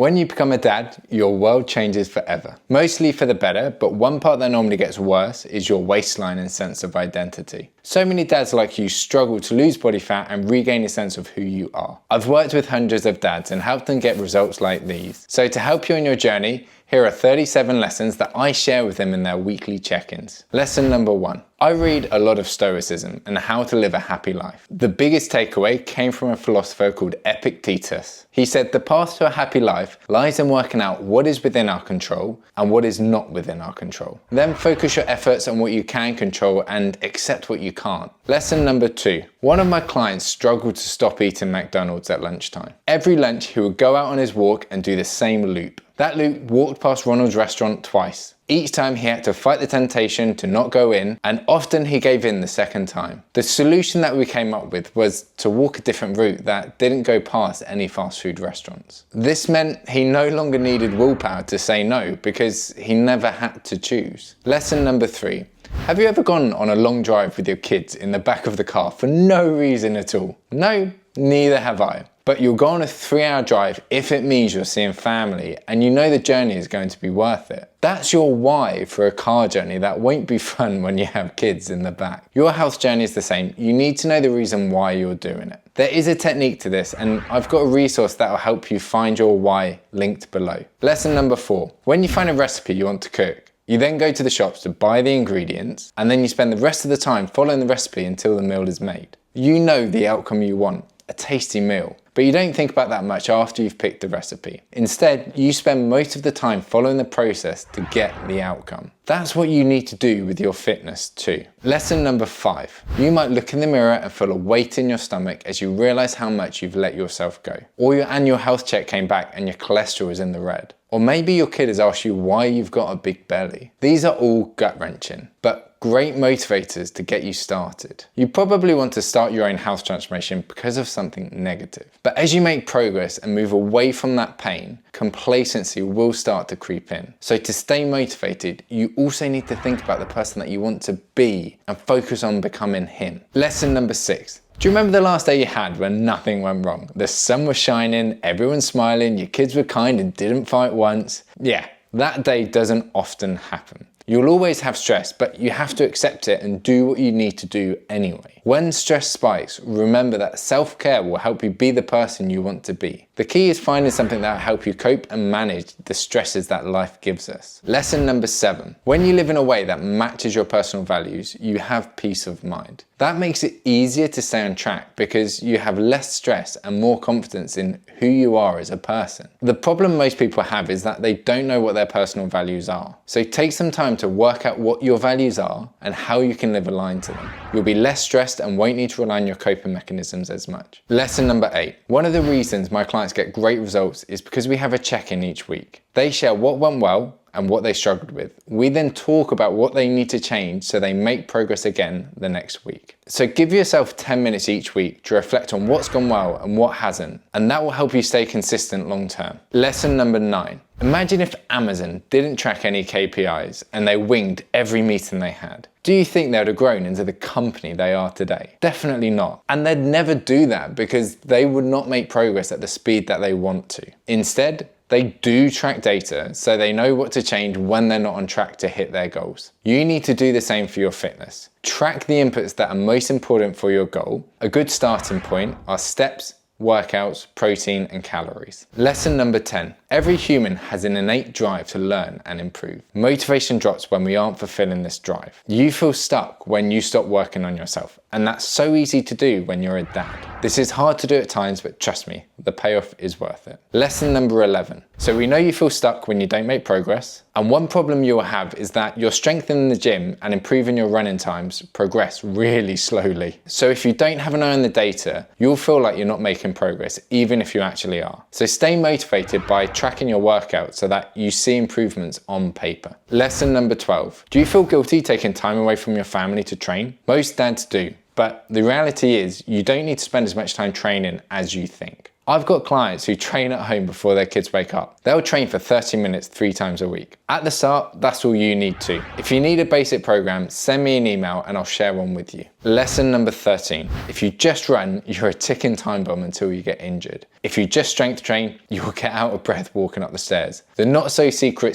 When you become a dad, your world changes forever. Mostly for the better, but one part that normally gets worse is your waistline and sense of identity. So many dads like you struggle to lose body fat and regain a sense of who you are. I've worked with hundreds of dads and helped them get results like these. So to help you on your journey, here are 37 lessons that I share with them in their weekly check-ins. Lesson number 1. I read a lot of Stoicism and how to live a happy life. The biggest takeaway came from a philosopher called Epictetus. He said the path to a happy life lies in working out what is within our control and what is not within our control. Then focus your efforts on what you can control and accept what you can't. Lesson number 2. One of my clients struggled to stop eating McDonald's at lunchtime. Every lunch he would go out on his walk and do the same loop. That loop walked past Ronald's restaurant twice. Each time he had to fight the temptation to not go in, and often he gave in the second time. The solution that we came up with was to walk a different route that didn't go past any fast food restaurants. This meant he no longer needed willpower to say no because he never had to choose. Lesson number 3. Have you ever gone on a long drive with your kids in the back of the car for no reason at all? No, neither have I. But you'll go on a 3-hour drive if it means you're seeing family and you know the journey is going to be worth it. That's your why for a car journey that won't be fun when you have kids in the back. Your health journey is the same. You need to know the reason why you're doing it. There is a technique to this, and I've got a resource that will help you find your why linked below. Lesson number 4. When you find a recipe you want to cook, you then go to the shops to buy the ingredients, and then you spend the rest of the time following the recipe until the meal is made. You know the outcome you want, a tasty meal. But you don't think about that much after you've picked the recipe. Instead, you spend most of the time following the process to get the outcome. That's what you need to do with your fitness too. Lesson number 5. You might look in the mirror and feel a weight in your stomach as you realize how much you've let yourself go. Or your annual health check came back and your cholesterol is in the red. Or maybe your kid has asked you why you've got a big belly. These are all gut-wrenching, but great motivators to get you started. You probably want to start your own health transformation because of something negative. But as you make progress and move away from that pain, complacency will start to creep in. So to stay motivated, you also need to think about the person that you want to be and focus on becoming him. Lesson number 6. Do you remember the last day you had when nothing went wrong? The sun was shining, everyone's smiling, your kids were kind and didn't fight once. Yeah, that day doesn't often happen. You'll always have stress, but you have to accept it and do what you need to do anyway. When stress spikes, remember that self-care will help you be the person you want to be. The key is finding something that will help you cope and manage the stresses that life gives us. Lesson number 7. When you live in a way that matches your personal values, you have peace of mind. That makes it easier to stay on track because you have less stress and more confidence in who you are as a person. The problem most people have is that they don't know what their personal values are. So take some time to work out what your values are and how you can live aligned to them. You'll be less stressed and won't need to rely on your coping mechanisms as much. Lesson number 8. One of the reasons my clients get great results is because we have a check-in each week. They share what went well and what they struggled with. We then talk about what they need to change so they make progress again the next week. So give yourself 10 minutes each week to reflect on what's gone well and what hasn't, and that will help you stay consistent long term. Lesson number 9. Imagine if Amazon didn't track any KPIs and they winged every meeting they had. Do you think they would have grown into the company they are today? Definitely not. And they'd never do that because they would not make progress at the speed that they want to. Instead, they do track data so they know what to change when they're not on track to hit their goals. You need to do the same for your fitness. Track the inputs that are most important for your goal. A good starting point are steps, workouts, protein, and calories. Lesson number 10. Every human has an innate drive to learn and improve. Motivation drops when we aren't fulfilling this drive. You feel stuck when you stop working on yourself, and that's so easy to do when you're a dad. This is hard to do at times, but trust me, the payoff is worth it. Lesson number 11. So we know you feel stuck when you don't make progress, and one problem you will have is that your strengthening the gym and improving your running times progress really slowly. So if you don't have an eye on the data, you'll feel like you're not making progress, even if you actually are. So stay motivated by tracking your workouts so that you see improvements on paper. Lesson number 12. Do you feel guilty taking time away from your family to train? Most dads do. But the reality is you don't need to spend as much time training as you think. I've got clients who train at home before their kids wake up. They'll train for 30 minutes 3 times a week. At the start, that's all you need to. If you need a basic program, send me an email and I'll share one with you. Lesson number 13. If you just run, you're a ticking time bomb until you get injured. If you just strength train, you'll get out of breath walking up the stairs. The not so secret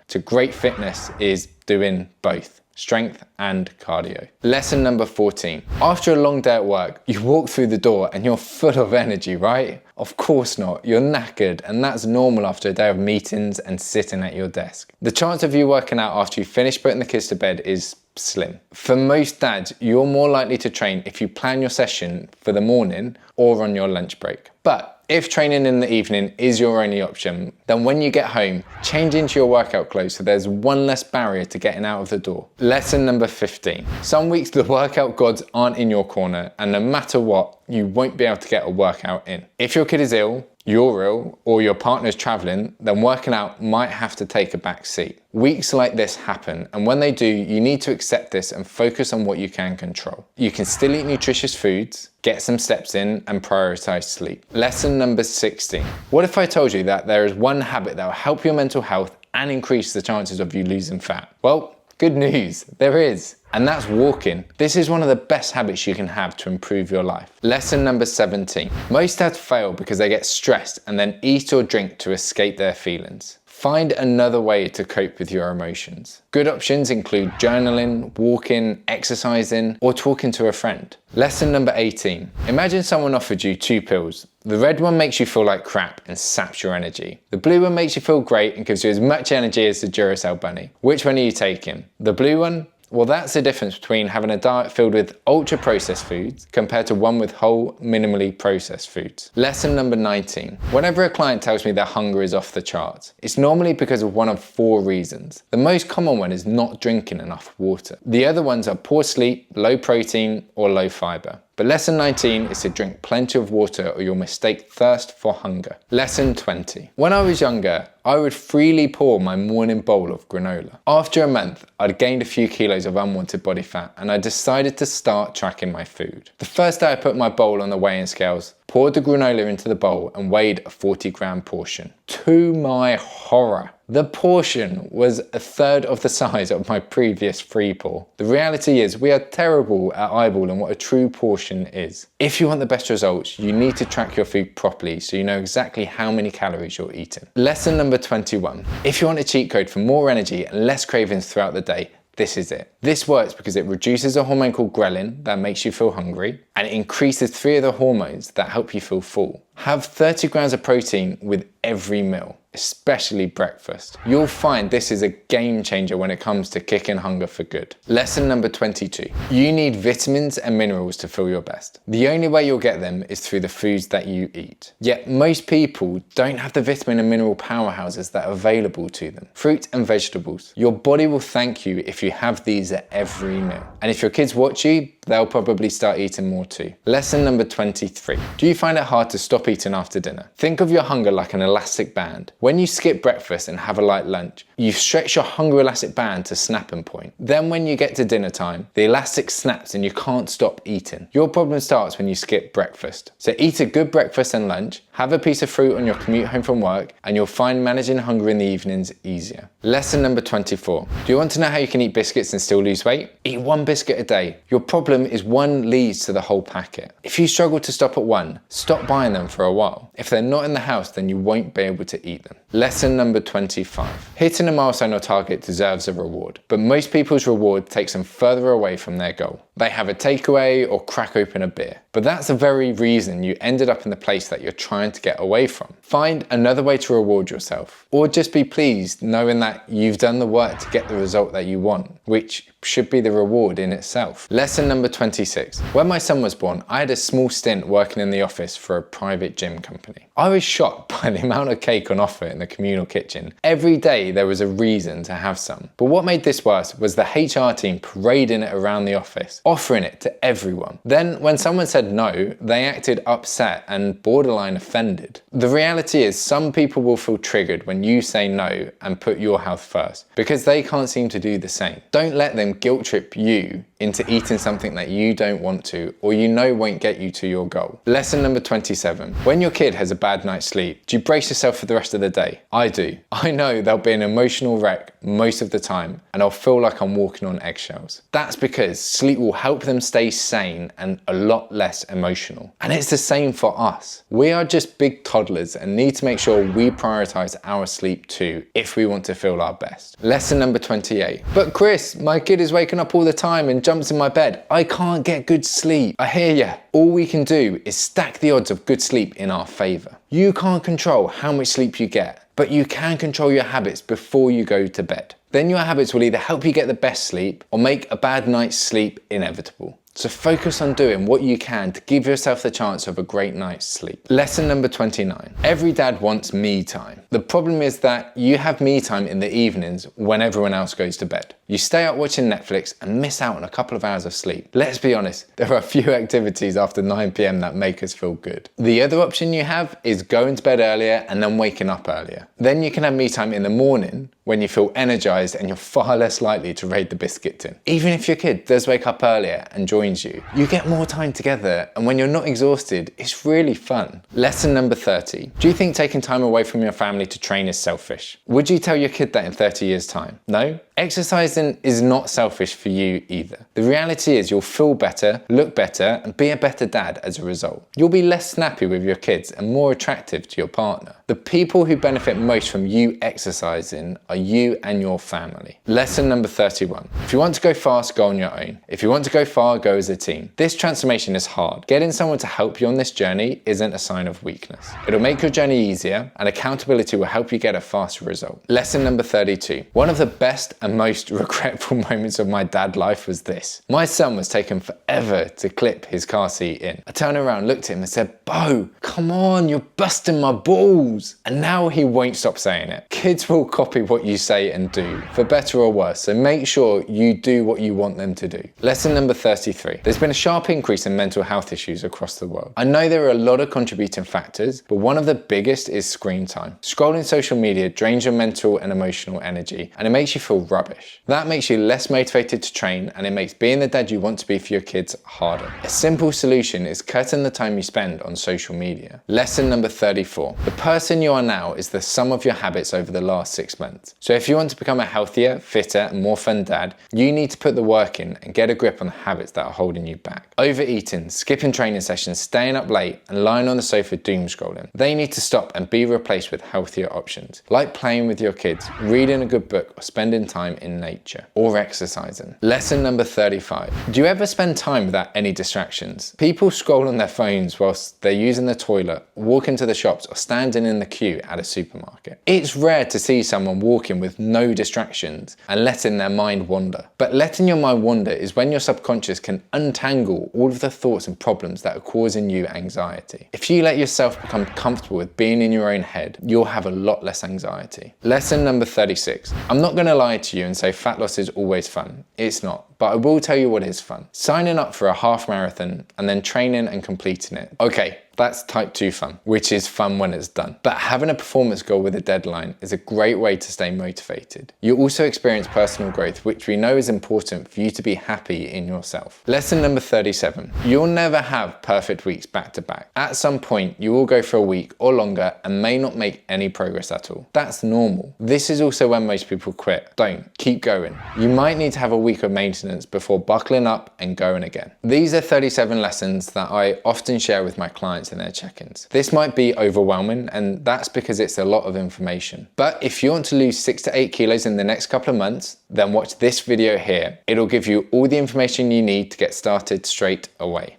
to great fitness is doing both. Strength and cardio. Lesson number 14. After a long day at work, you walk through the door and you're full of energy, right? Of course not. You're knackered, and that's normal after a day of meetings and sitting at your desk. The chance of you working out after you finish putting the kids to bed is slim. For most dads, you're more likely to train if you plan your session for the morning or on your lunch break. But if training in the evening is your only option, then when you get home, change into your workout clothes so there's one less barrier to getting out of the door. Lesson number 15. Some weeks the workout gods aren't in your corner, and no matter what, you won't be able to get a workout in. If your kid is ill, you're ill, or your partner's traveling, then working out might have to take a back seat. Weeks like this happen, and when they do, you need to accept this and focus on what you can control. You can still eat nutritious foods, get some steps in, and prioritize sleep. Lesson number 16. What if I told you that there is one habit that will help your mental health and increase the chances of you losing fat? Well, good news, there is. And that's walking. This is one of the best habits you can have to improve your life. Lesson number 17. Most dads fail because they get stressed and then eat or drink to escape their feelings. Find another way to cope with your emotions. Good options include journaling, walking, exercising, or talking to a friend. Lesson number 18. Imagine someone offered you 2 pills. The red one makes you feel like crap and saps your energy. The blue one makes you feel great and gives you as much energy as the Duracell bunny. Which one are you taking? The blue one? Well, that's the difference between having a diet filled with ultra-processed foods compared to one with whole, minimally processed foods. Lesson number 19. Whenever a client tells me their hunger is off the charts, it's normally because of one of 4 reasons. The most common one is not drinking enough water. The other ones are poor sleep, low protein, or low fiber. But lesson 19 is to drink plenty of water or you'll mistake thirst for hunger. Lesson 20. When I was younger, I would freely pour my morning bowl of granola. After a month, I'd gained a few kilos of unwanted body fat and I decided to start tracking my food. The first day I put my bowl on the weighing scales, poured the granola into the bowl and weighed a 40-gram portion. To my horror, the portion was a third of the size of my previous free pour. The reality is we are terrible at eyeballing what a true portion is. If you want the best results, you need to track your food properly so you know exactly how many calories you're eating. Lesson number 21. If you want a cheat code for more energy and less cravings throughout the day, this is it. This works because it reduces a hormone called ghrelin that makes you feel hungry, and it increases 3 other hormones that help you feel full. Have 30 grams of protein with every meal, especially breakfast. You'll find this is a game changer when it comes to kicking hunger for good. Lesson number 22. You need vitamins and minerals to feel your best. The only way you'll get them is through the foods that you eat. Yet most people don't have the vitamin and mineral powerhouses that are available to them. Fruit and vegetables. Your body will thank you if you have these at every meal. And if your kids watch you, they'll probably start eating more too. Lesson number 23. Do you find it hard to stop eating after dinner? Think of your hunger like an elastic band. When you skip breakfast and have a light lunch, you stretch your hunger elastic band to snapping point. Then when you get to dinner time, the elastic snaps and you can't stop eating. Your problem starts when you skip breakfast. So eat a good breakfast and lunch, have a piece of fruit on your commute home from work, and you'll find managing hunger in the evenings easier. Lesson number 24. Do you want to know how you can eat biscuits and still lose weight? Eat 1 biscuit a day. Your problem is one leads to the whole packet. If you struggle to stop at 1, stop buying them for a while. If they're not in the house, then you won't be able to eat them. Lesson number 25. Hitting a milestone or target deserves a reward, but most people's reward takes them further away from their goal. They have a takeaway or crack open a beer, but that's the very reason you ended up in the place that you're trying to get away from. Find another way to reward yourself, or just be pleased knowing that you've done the work to get the result that you want, which should be the reward in itself. Lesson number 26. When my son was born, I had a small stint working in the office for a private gym company. I was shocked by the amount of cake on offer in in the communal kitchen. Every day there was a reason to have some. But what made this worse was the HR team parading it around the office, offering it to everyone. Then when someone said no, they acted upset and borderline offended. The reality is some people will feel triggered when you say no and put your health first, because they can't seem to do the same. Don't let them guilt trip you into eating something that you don't want to or you know won't get you to your goal. Lesson number 27. When your kid has a bad night's sleep, do you brace yourself for the rest of the day? I do. I know they'll be an emotional wreck most of the time and I'll feel like I'm walking on eggshells. That's because sleep will help them stay sane and a lot less emotional. And it's the same for us. We are just big toddlers and need to make sure we prioritize our sleep too if we want to feel our best. Lesson number 28. But Chris, my kid is waking up all the time and jumps in my bed. I can't get good sleep. I hear ya. All we can do is stack the odds of good sleep in our favor. You can't control how much sleep you get, but you can control your habits before you go to bed. Then your habits will either help you get the best sleep or make a bad night's sleep inevitable. So focus on doing what you can to give yourself the chance of a great night's sleep. Lesson number 29. Every dad wants me time. The problem is that you have me time in the evenings when everyone else goes to bed. You stay up watching Netflix and miss out on a couple of hours of sleep. Let's be honest, there are a few activities after 9 p.m. that make us feel good. The other option you have is going to bed earlier and then waking up earlier. Then you can have me time in the morning when you feel energized and you're far less likely to raid the biscuit tin. Even if your kid does wake up earlier and joins you, you get more time together, and when you're not exhausted, it's really fun. Lesson number 30. Do you think taking time away from your family to train is selfish? Would you tell your kid that in 30 years' time? No? Exercising is not selfish for you either. The reality is you'll feel better, look better, and be a better dad as a result. You'll be less snappy with your kids and more attractive to your partner. The people who benefit most from you exercising are you and your family. Lesson number 31. If you want to go fast, go on your own. If you want to go far, go as a team. This transformation is hard. Getting someone to help you on this journey isn't a sign of weakness. It'll make your journey easier, and accountability will help you get a faster result. Lesson number 32. One of the best and most regretful moments of my dad life was this. My son was taking forever to clip his car seat in. I turned around, looked at him and said, "Bo, come on, you're busting my balls." And now he won't stop saying it. Kids will copy what you say and do, for better or worse, so make sure you do what you want them to do. Lesson number 33. There's been a sharp increase in mental health issues across the world. I know there are a lot of contributing factors, but one of the biggest is screen time. Scrolling social media drains your mental and emotional energy, and it makes you feel rubbish. That makes you less motivated to train, and it makes being the dad you want to be for your kids harder. A simple solution is cutting the time you spend on social media. Lesson number 34. The person you are now is the sum of your habits over the last 6 months. So if you want to become a healthier, fitter, and more fun dad, you need to put the work in and get a grip on the habits that are holding you back. Overeating, skipping training sessions, staying up late, and lying on the sofa doom scrolling. They need to stop and be replaced with healthier options, like playing with your kids, reading a good book, or spending time in nature, or exercising. Lesson number 35. Do you ever spend time without any distractions? People scroll on their phones whilst they're using the toilet, walking to the shops, or standing in the queue at a supermarket. It's rare to see someone walking with no distractions and letting their mind wander. But letting your mind wander is when your subconscious can untangle all of the thoughts and problems that are causing you anxiety. If you let yourself become comfortable with being in your own head, you'll have a lot less anxiety. Lesson number 36. I'm not going to lie to you and say fat loss is always fun. It's not. But I will tell you what is fun. Signing up for a half marathon and then training and completing it. Okay, that's type 2 fun, which is fun when it's done. But having a performance goal with a deadline is a great way to stay motivated. You also experience personal growth, which we know is important for you to be happy in yourself. Lesson number 37. You'll never have perfect weeks back to back. At some point, you will go for a week or longer and may not make any progress at all. That's normal. This is also when most people quit. Don't. Keep going. You might need to have a week of maintenance before buckling up and going again. These are 37 lessons that I often share with my clients in their check-ins. This might be overwhelming, and that's because it's a lot of information. But if you want to lose 6 to 8 kilos in the next couple of months, then watch this video here. It'll give you all the information you need to get started straight away.